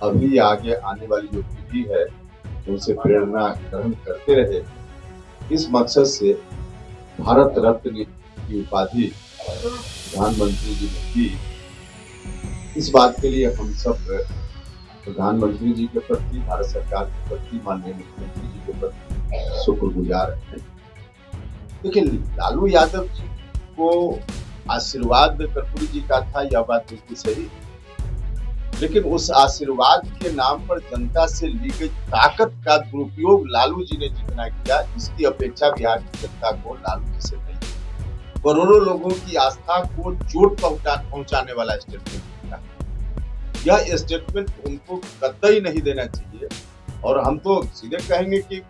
अभी आगे आने वाली जो पीढ़ी है उनसे प्रेरणा ग्रहण करते रहे, इस मकसद से भारत रत्न की उपाधि प्रधानमंत्री जी ने दी। इस बात के लिए हम सब प्रधानमंत्री जी के प्रति, भारत सरकार के प्रति, माननीय मुख्यमंत्री जी के प्रति शुक्रगुजार हैं। लेकिन लालू यादव जी को आशीर्वाद कर्पूरी जी का था, यह बात बिल्कुल सही, लेकिन उस आशीर्वाद के नाम पर जनता से ली गई ताकत का दुरुपयोग लालू जी ने जितना किया, इसकी अपेक्षा बिहार की जनता को लालू जी से नहीं। करोड़ों लोगों की आस्था को चोट पहुंचाने वाला स्टेटमेंट था। यह स्टेटमेंट उनको कतई नहीं देना चाहिए, और हम तो सीधे कहेंगे कि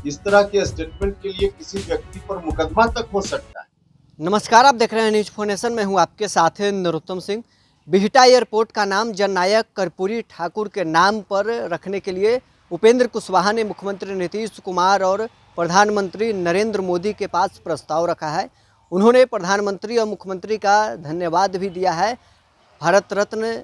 इस तरह के स्टेटमेंट के लिए किसी व्यक्ति पर मुकदमा तक हो सकता है। नमस्कार, आप देख रहे हैं न्यूज फोनेशन। मैं हूं आपके साथ नरोत्तम सिंह। बिहटा एयरपोर्ट का नाम जननायक कर्पूरी ठाकुर के नाम पर रखने के लिए उपेंद्र कुशवाहा ने मुख्यमंत्री नीतीश कुमार और प्रधानमंत्री नरेंद्र मोदी के पास प्रस्ताव रखा है। उन्होंने प्रधानमंत्री और मुख्यमंत्री का धन्यवाद भी दिया है। भारत रत्न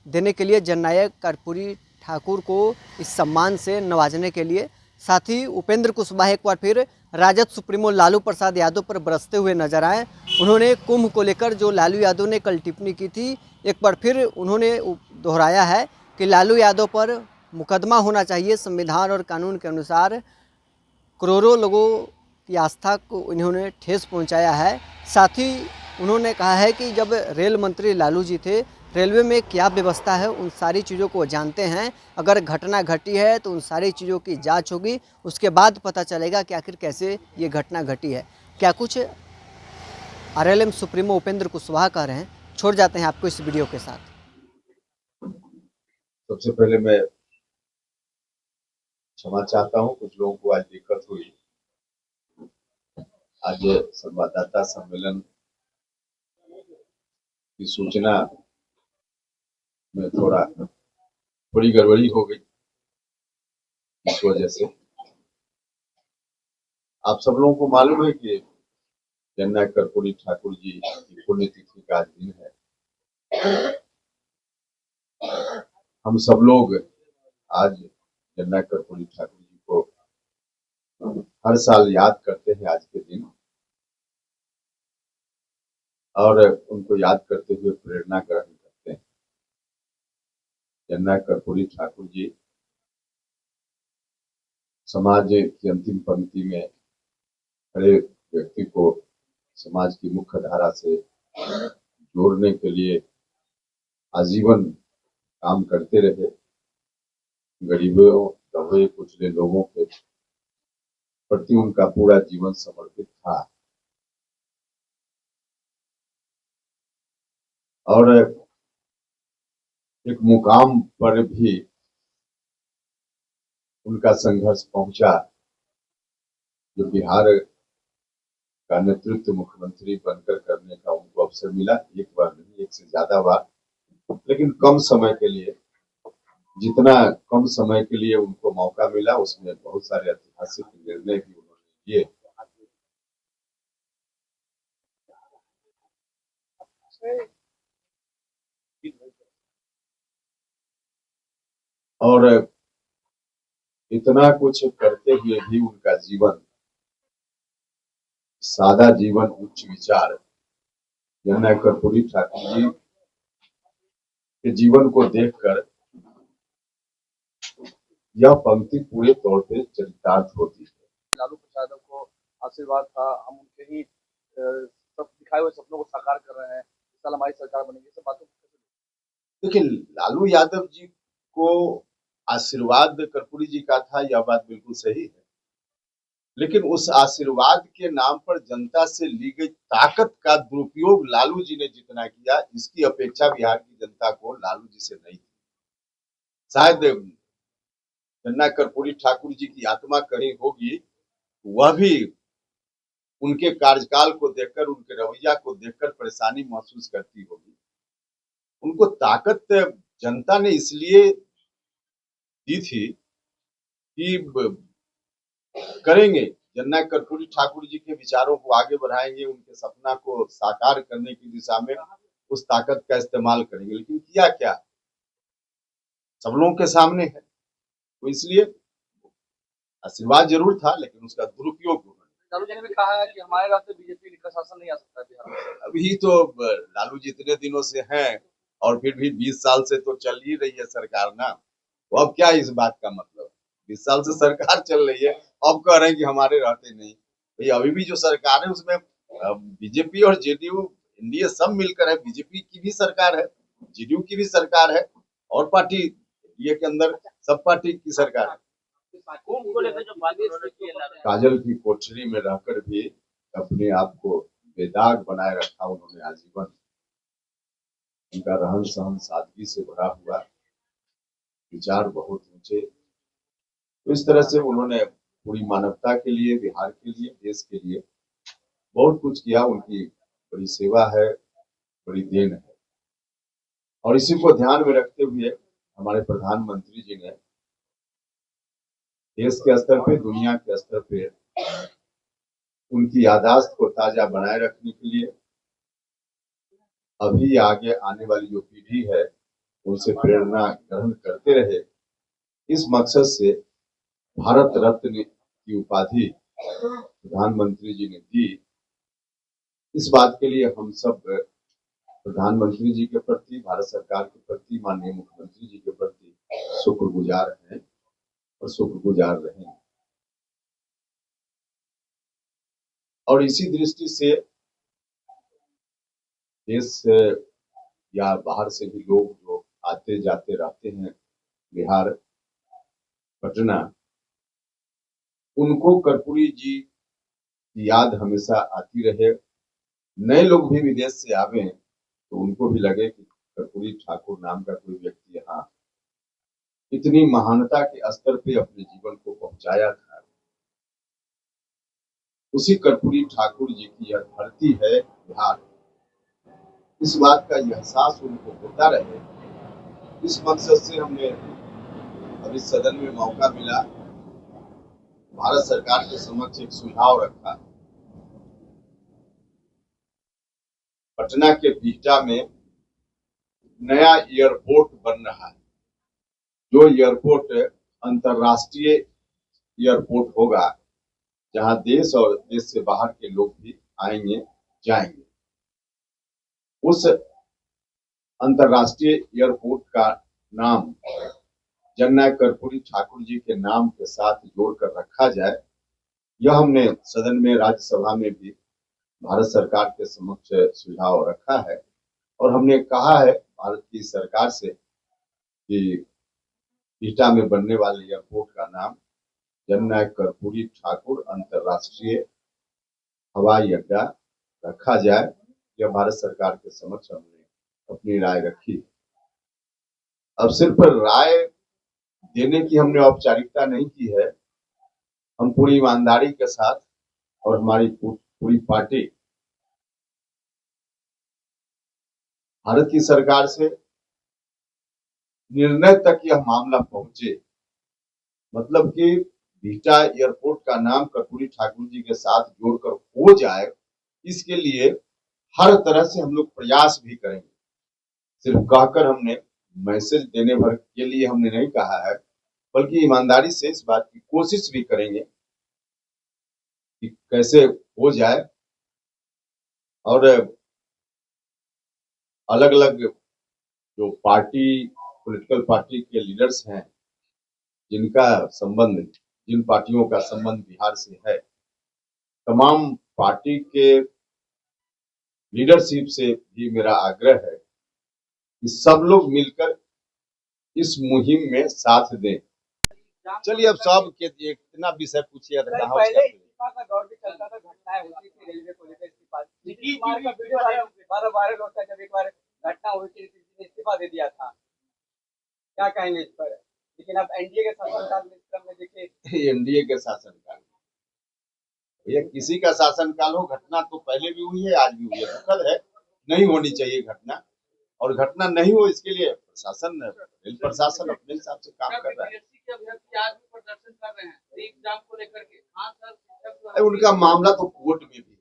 देने के लिए जननायक कर्पूरी ठाकुर को इस सम्मान से नवाजने के लिए। साथ ही उपेंद्र कुशवाहा एक बार फिर राजद सुप्रीमो लालू प्रसाद यादव पर बरसते हुए नजर आए। उन्होंने कुंभ को लेकर जो लालू यादव ने कल टिप्पणी की थी, एक बार फिर उन्होंने दोहराया है कि लालू यादव पर मुकदमा होना चाहिए। संविधान और कानून के अनुसार करोड़ों लोगों की आस्था को इन्होंने ठेस पहुंचाया है। साथ ही उन्होंने कहा है कि जब रेल मंत्री लालू जी थे, रेलवे में क्या व्यवस्था है उन सारी चीज़ों को जानते हैं। अगर घटना घटी है तो उन सारी चीज़ों की जांच होगी, उसके बाद पता चलेगा कि आखिर कैसे ये घटना घटी है। क्या कुछ आरएलएम सुप्रीमो उपेंद्र कुशवाहा कह रहे हैं, छोड़ जाते हैं आपको इस वीडियो के साथ। सबसे पहले मैं क्षमा चाहता हूं, कुछ लोगों को आज दिक्कत हुई। आज संवाददाता सम्मेलन की सूचना में थोड़ी गड़बड़ी हो गई, इस वजह से। आप सब लोगों को मालूम है कि जननायक कर्पूरी ठाकुर जी की पुण्यतिथि का आज दिन है। हम सब लोग आज जननायक कर्पूरी ठाकुर जी को हर साल याद करते हैं आज के दिन, और उनको याद करते हुए प्रेरणा ग्रहण करते हैं। जननायक कर्पूरी ठाकुर जी समाज की अंतिम पंक्ति में खड़े व्यक्ति को समाज की मुख्य धारा से जोड़ने के लिए आजीवन काम करते रहे। गरीबों, दबे कुचले लोगों के प्रति उनका पूरा जीवन समर्पित था, और एक मुकाम पर भी उनका संघर्ष पहुंचा, जो बिहार का नेतृत्व मुख्यमंत्री बनकर करने का उनको अवसर मिला। एक बार नहीं, एक से ज्यादा बार, लेकिन कम समय के लिए, जितना कम समय के लिए उनको मौका मिला, उसमें बहुत सारे ऐतिहासिक निर्णय भी उन्होंने लिए। और इतना कुछ करते हुए भी उनका जीवन सादा जीवन, उच्च विचार, जननायक कर्पूरी ठाकुर जी के जीवन को देखकर यह पंक्ति पूरे तौर पे चरितार्थ होती है। लालू प्रसाद को आशीर्वाद था, हम उनके ही सब दिखाए हुए सपनों को साकार कर रहे हैं, इस साल हमारी सरकार बनेगी, सब बातों। देखिए, लालू यादव जी को आशीर्वाद कर्पूरी जी का था, यह बात बिल्कुल सही है, लेकिन उस आशीर्वाद के नाम पर जनता से ली गई ताकत का दुरुपयोग लालू जी ने जितना किया, इसकी अपेक्षा बिहार की जनता को लालू जी से नहीं थी। शायद जननायक कर्पूरी ठाकुर जी की आत्मा कहीं होगी, वह भी उनके कार्यकाल को देखकर, उनके रवैया को देखकर परेशानी महसूस करती होगी। उनको ताकत जनता ने इसलिए दी थी कि करेंगे, जननायक कर्पूरी ठाकुर जी के विचारों को आगे बढ़ाएंगे, उनके सपना को साकार करने की दिशा में उस ताकत का इस्तेमाल करेंगे। लेकिन किया क्या? सब लोगों के सामने है। तो इसलिए आशीर्वाद जरूर था, लेकिन उसका दुरुपयोग हुआ। लालू जी ने भी कहा है कि हमारे रास्ते बीजेपी का शासन नहीं आ सकता बिहार में। अभी तो लालू जी इतने दिनों से हैं और फिर भी 20 साल से तो चल ही रही है सरकार ना। तो अब क्या इस बात का मतलब, 20 साल से सरकार चल रही है, अब कह रहे हैं कि हमारे रहते नहीं। भाई अभी भी जो सरकार है उसमें बीजेपी और जेडीयू एनडीए सब मिलकर है। बीजेपी की भी सरकार है, जेडीयू की भी सरकार है, और पार्टी एनडीए के अंदर सब पार्टी की सरकार है। कुंभ को लेकर जो बात उन्होंने की है काजल की कोठरी में रहकर भी अपने आप को बेदाग बनाए रखा उन्होंने आजीवन। उनका रहन सहन सादगी से भरा हुआ, विचार बहुत ऊंचे। तो इस तरह से उन्होंने पूरी मानवता के लिए, बिहार के लिए, देश के लिए बहुत कुछ किया। उनकी बड़ी सेवा है, बड़ी देन है। और इसी को ध्यान में रखते हुए हमारे प्रधानमंत्री जी ने देश के स्तर पे, दुनिया के स्तर पे उनकी याददाश्त को ताजा बनाए रखने के लिए, अभी आगे आने वाली जो पीढ़ी है उनसे प्रेरणा ग्रहण करते रहे, इस मकसद से भारत रत्न की उपाधि प्रधानमंत्री जी ने दी। इस बात के लिए हम सब प्रधानमंत्री जी के प्रति, भारत सरकार के प्रति, माननीय मुख्यमंत्री जी के प्रति शुक्रगुजार हैं और शुक्रगुजार रहेंगे। और इसी दृष्टि से देश या बाहर से भी लोग जो आते जाते रहते हैं बिहार, पटना, उनको कर्पूरी जी की याद हमेशा आती रहे। नए लोग भी विदेश से आवे तो उनको भी लगे कि कर्पूरी ठाकुर नाम का कोई व्यक्ति यहाँ इतनी महानता के स्तर पे अपने जीवन को पहुंचाया था। उसी कर्पूरी ठाकुर जी की यह धरती है बिहार, इस बात का एहसास उनको होता रहे, इस मकसद से हमने अभी सदन में मौका मिला, भारत सरकार के समक्ष एक सुझाव रखा। पटना के बिहटा में नया एयरपोर्ट बन रहा है, जो एयरपोर्ट अंतरराष्ट्रीय एयरपोर्ट होगा, जहां देश और देश से बाहर के लोग भी आएंगे जाएंगे। उस अंतरराष्ट्रीय एयरपोर्ट का नाम जननायक कर्पूरी ठाकुर जी के नाम के साथ जोड़कर रखा जाए, यह हमने सदन में, राज्यसभा में भी भारत सरकार के समक्ष सुझाव रखा है। और हमने कहा है भारत की सरकार से कि बिहटा में बनने वाले एयरपोर्ट का नाम जननायक कर्पूरी ठाकुर अंतरराष्ट्रीय हवाई अड्डा रखा जाए। यह भारत सरकार के समक्ष हमने अपनी राय रखी। अब सिर्फ राय देने की हमने औपचारिकता नहीं की है, हम पूरी ईमानदारी के साथ और हमारी पूरी पार्टी भारत की सरकार से निर्णय तक यह मामला पहुंचे, मतलब कि बिहटा एयरपोर्ट का नाम कर्पूरी ठाकुर जी के साथ जोड़कर हो जाए, इसके लिए हर तरह से हम लोग प्रयास भी करेंगे। सिर्फ कहकर हमने, मैसेज देने भर के लिए हमने नहीं कहा है, बल्कि ईमानदारी से इस बात की कोशिश भी करेंगे कि कैसे हो जाए। और अलग अलग जो पार्टी, पॉलिटिकल पार्टी के लीडर्स हैं, जिनका संबंध, जिन पार्टियों का संबंध बिहार से है, तमाम पार्टी के लीडरशिप से भी मेरा आग्रह है कि सब लोग मिलकर इस मुहिम में साथ दें। चलिए अब सब के इतना विषय पूछिए, पहले इस्तीफा का दौर भी चलता था, घटनाएं होती थी रेलवे को लेकर, इस्तीफा नीतीश कुमार का वीडियो बार वायरल होता है, जब एक बार घटना हुई थी नीतीश ने इस्तीफा दे दिया था, क्या कहेंगे इस पर? लेकिन अब एनडीए के शासनकाल में, इस क्रम में देखिए, एनडीए के शासनकाल, भैया किसी का शासनकाल हो, घटना तो पहले भी हुई है, आज भी हुई है, दुखद है, नहीं होनी चाहिए घटना, और घटना नहीं हो इसके लिए प्रशासन, रेल प्रशासन अपने हिसाब से काम कर रहा है। आज भी प्रदर्शन कर रहे हैं एग्जाम को लेकर के। हाँ सर, उनका मामला तो कोर्ट में भी,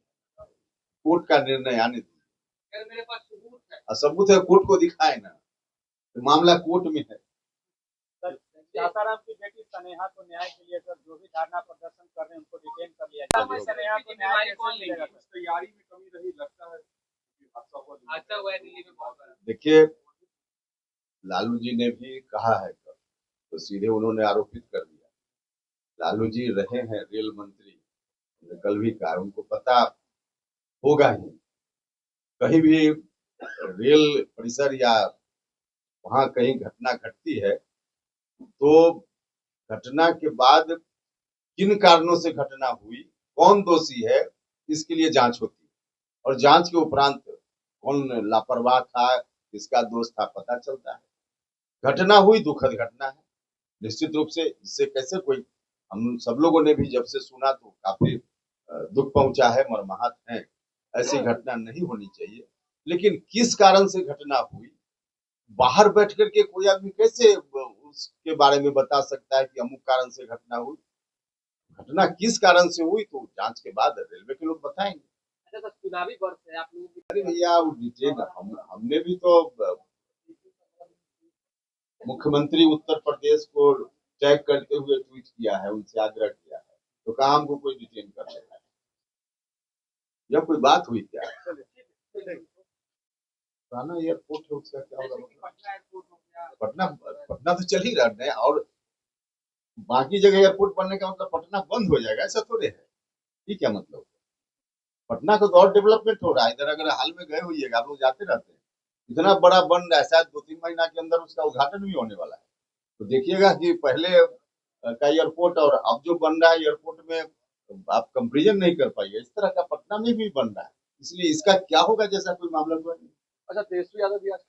कोर्ट का निर्णय आने दीजिए। मेरे पास सबूत है, सबूत है, कोर्ट को दिखाए ना, तो मामला कोर्ट में है। सासाराम की बेटी स्नेहा को न्याय के लिए सर जो भी धरना प्रदर्शन कर रहे हैं उनको डिटेन कर लिया जाए। स्नेहा को न्याय कैसे मिलेगा? तैयारी में कमी रही लगता है। हादसा हुआ है दिल्ली में बहुत बड़ा। देखिए, लालू जी ने भी कहा है कल, तो सीधे उन्होंने आरोपित कर दिया। लालू जी रहे हैं रेल मंत्री, उन्होंने कल भी कहा, उनको पता होगा ही, कहीं भी रेल परिसर या वहां कहीं घटना घटती है तो घटना के बाद किन कारणों से घटना हुई, कौन दोषी है, इसके लिए जांच होती है। और जांच के उपरांत कौन लापरवाह था, किसका दोष था, पता चलता है। घटना हुई, दुखद घटना है निश्चित रूप से। इससे कैसे कोई, हम सब लोगों ने भी जब से सुना तो काफी दुख पहुंचा है, मर्माहत है। ऐसी घटना नहीं होनी चाहिए, लेकिन किस कारण से घटना हुई, बाहर बैठ करके कोई आदमी कैसे उसके बारे में बता सकता है कि अमुक कारण से घटना हुई। घटना किस कारण से हुई तो जांच के बाद रेलवे के लोग बताएंगे। अच्छा सर, चुनावी वर्ष है आप लोगों की। अरे भैया, वो डिटेल हमने भी तो मुख्यमंत्री उत्तर प्रदेश को टैग करते हुए ट्वीट किया है, उनसे आग्रह किया है, तो कहा हमको कोई डिटेन कर लेगा। यह कोई बात हुई क्या? पुराना एयरपोर्ट है, उसका क्या होगा मतलब? पटना पटना तो चल ही रहा है, और बाकी जगह एयरपोर्ट बनने का मतलब पटना बंद हो जाएगा, ऐसा थोड़े है। ये क्या मतलब? पटना का तो और डेवलपमेंट हो रहा है। इधर अगर हाल में गए होइएगा, आप लोग जाते रहते हैं, इतना बड़ा बन रहा है, शायद 2-3 महीना के अंदर उसका उद्घाटन भी होने वाला है। तो देखिएगा कि पहले का एयरपोर्ट और अब जो बन रहा है एयरपोर्ट में आप कंपेरिजन नहीं कर पाइए। इस तरह का पटना में भी बन रहा है, इसलिए इसका क्या होगा जैसा कोई मामला हुआ नहीं। अच्छा, तेजस्वी यादव भी आज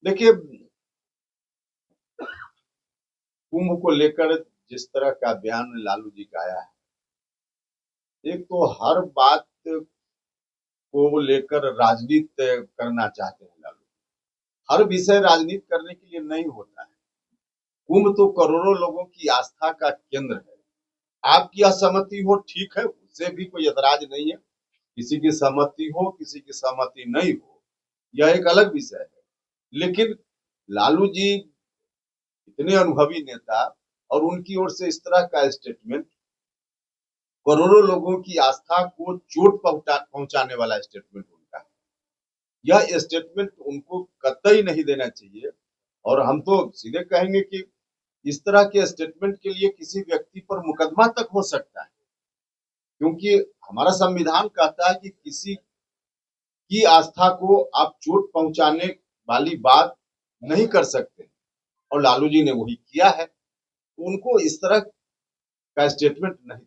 देखिए, कुंभ को लेकर जिस तरह का बयान लालू जी का आया है, एक तो हर बात को लेकर राजनीति करना चाहते हैं लालू। हर विषय राजनीति करने के लिए नहीं होता है। कुंभ तो करोड़ों लोगों की आस्था का केंद्र है। आपकी असहमति हो, ठीक है, उससे भी कोई एतराज नहीं है। किसी की सहमति हो, किसी की सहमति नहीं हो, यह एक अलग विषय है। लेकिन लालू जी इतने अनुभवी नेता, और उनकी ओर से इस तरह का स्टेटमेंट, करोड़ों लोगों की आस्था को चोट पहुंचाने वाला स्टेटमेंट उनका है। यह स्टेटमेंट उनको कतई नहीं देना चाहिए। और हम तो सीधे कहेंगे कि इस तरह के स्टेटमेंट के लिए किसी व्यक्ति पर मुकदमा तक हो सकता है, क्योंकि हमारा संविधान कहता है कि किसी की आस्था को आप चोट पहुंचाने वाली बात नहीं कर सकते, और लालू जी ने वही किया है। तो उनको इस तरह का स्टेटमेंट नहीं